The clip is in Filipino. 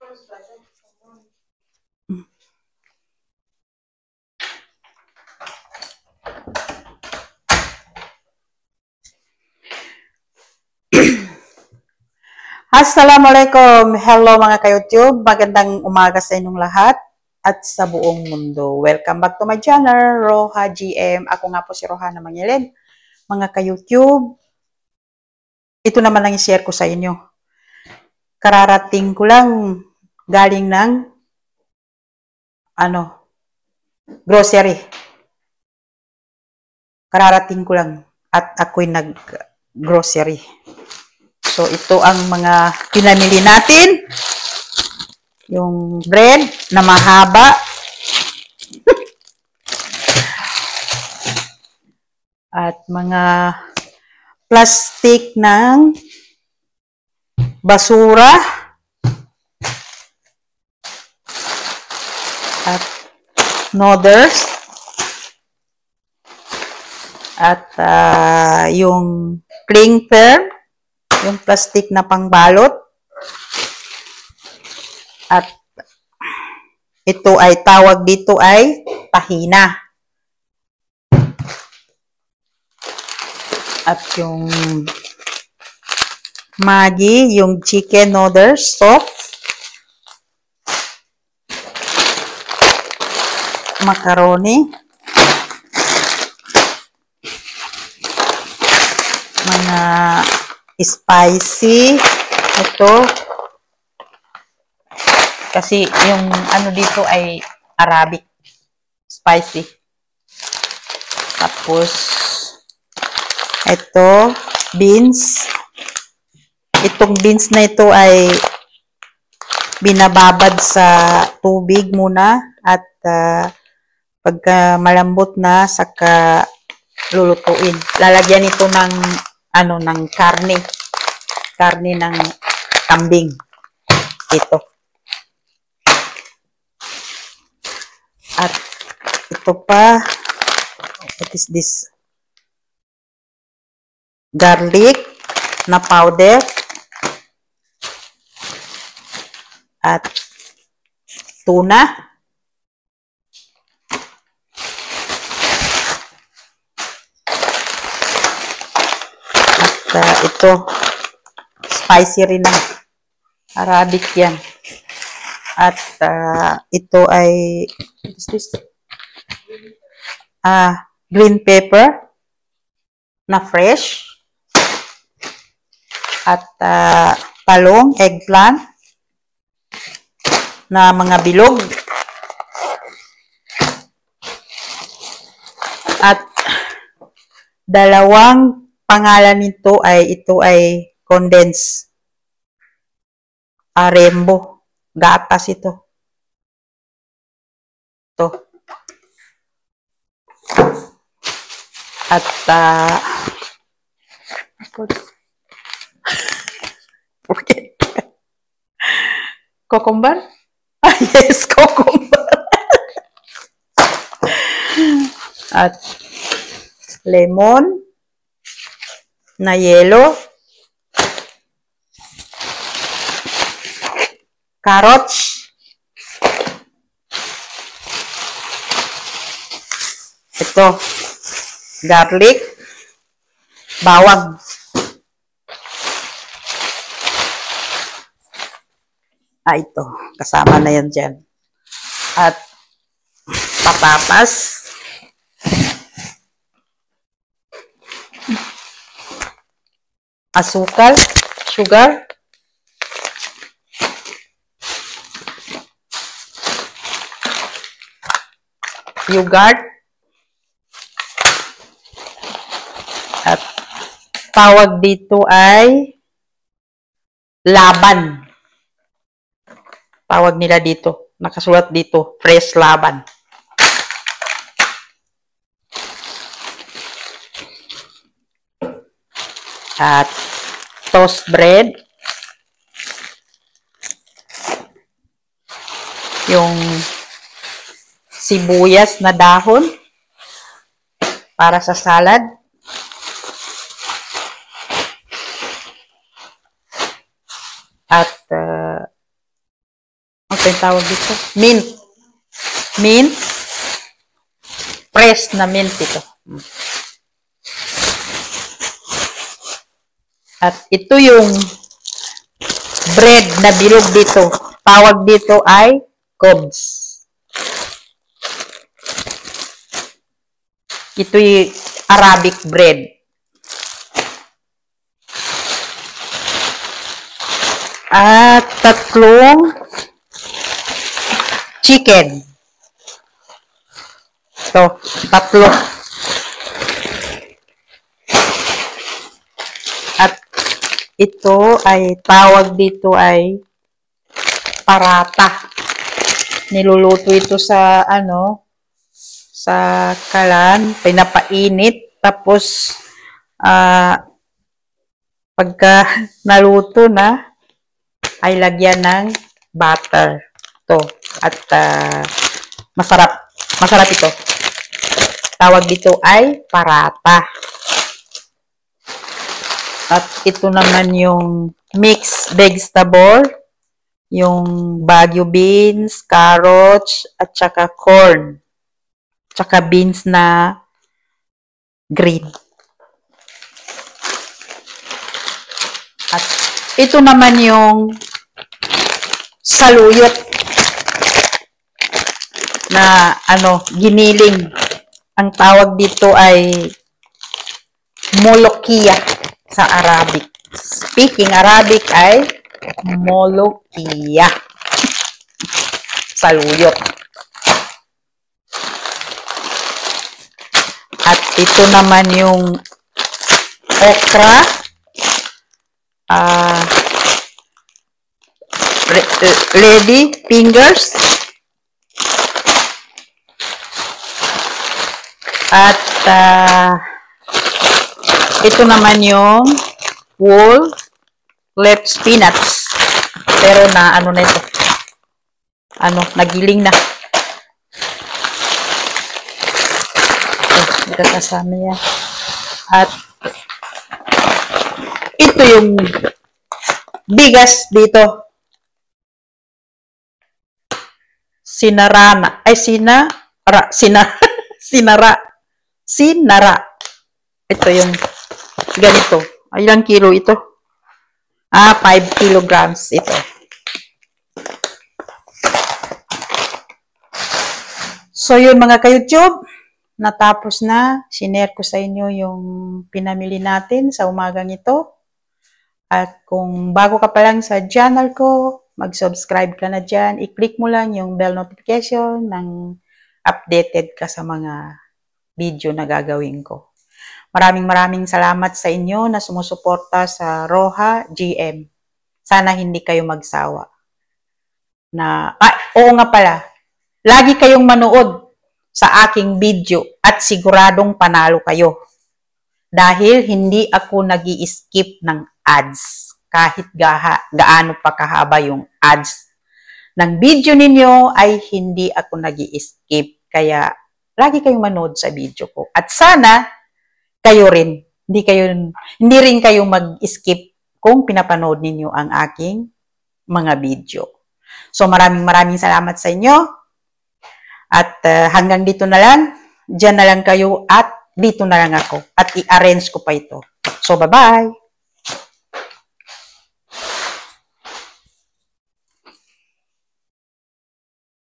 Assalamualaikum. Hello mga ka-YouTube. Magandang umaga sa inyong lahat at sa buong mundo. Welcome back to my channel, Roha GM. Ako nga po si Roha na Mangilin. Mga ka-YouTube, ito naman lang i-share ko sa inyo. Kararating ko lang galing ng grocery. Kararating ko lang at ako'y nag-grocery. So, ito ang mga pinamili natin. Yung bread na mahaba. At mga plastic ng basura. At noodles. At yung cling film. Yung plastic na pangbalot. At ito ay tawag dito ay tahina. At yung Maggi, yung chicken noodles, soft. Macaroni. Mga spicy. Ito. Kasi yung ano dito ay Arabic. Spicy. Tapos, ito, beans. Itong beans na ito ay binababad sa tubig muna at pagka malambot na saka lulutuin. Lalagyan ito ng ng karne ng kambing. Ito. At ito pa, what is this? Garlic na powder. At tuna. At ito, spicy rin ng Arabic yan. At ito ay, what is this? Green pepper na fresh. At talong, eggplant na mga bilog. At dalawang pangalan nito ay condensed Rainbow. Gatas ito. Ito. At cucumber? Yes, cucumber. At lemon na yellow. Carrots. Ito, garlic. Bawang. Ito. Kasama na yan dyan. At patatas. Asukal. Sugar. Yogurt. At tawag dito ay laban. Tawag nila dito. Nakasulat dito, fresh laban. At toast bread. Yung sibuyas na dahon para sa salad. At pa yung tawag dito? Mint. Mint. Fresh na mint ito. At ito yung bread na bilog dito. Tawag dito ay cobs. Ito yung Arabic bread. At tatlong chicken. Ito, tatlo. At ito ay tawag dito ay parata. Niluluto ito sa sa kalan, pinapainit, tapos pagka naluto na ay lagyan ng butter. To. At masarap ito. Tawag dito ay parata. At ito naman yung mixed vegetable, yung Baguio beans, carrots, at saka corn. Tsaka beans na green. At ito naman yung saluyot na giniling. Ang tawag dito ay molokia sa Arabic. Speaking Arabic ay molokia. Saluyot. At ito naman yung okra. Lady fingers. At ito naman yung whole leaf spinach. Pero na na ito. Nagiling na. Ito kasama yan. At ito yung bigas dito. Sinara. Ito yung ganito. Ilang kilo ito? 5 kilograms ito. So yun mga ka-YouTube, natapos na. Sinare ko sa inyo yung pinamili natin sa umagang ito. At kung bago ka pa lang sa channel ko, mag-subscribe ka na dyan. I-click mo lang yung bell notification ng updated ka sa mga video na gagawin ko. Maraming salamat sa inyo na sumusuporta sa Roha GM. Sana hindi kayo magsawa. Oo nga pala. Lagi kayong manood sa aking video at siguradong panalo kayo. Dahil hindi ako nag-i-skip ng ads. Kahit gaano pa kahaba yung ads ng video ninyo ay hindi ako nag-i-skip. Kaya lagi kayong manood sa video ko. At sana kayo rin. Hindi rin kayo mag-skip kung pinapanood ninyo ang aking mga video. So maraming salamat sa inyo. At hanggang dito na lang. Diyan na lang kayo at dito na lang ako. At i-arrange ko pa ito. So bye-bye!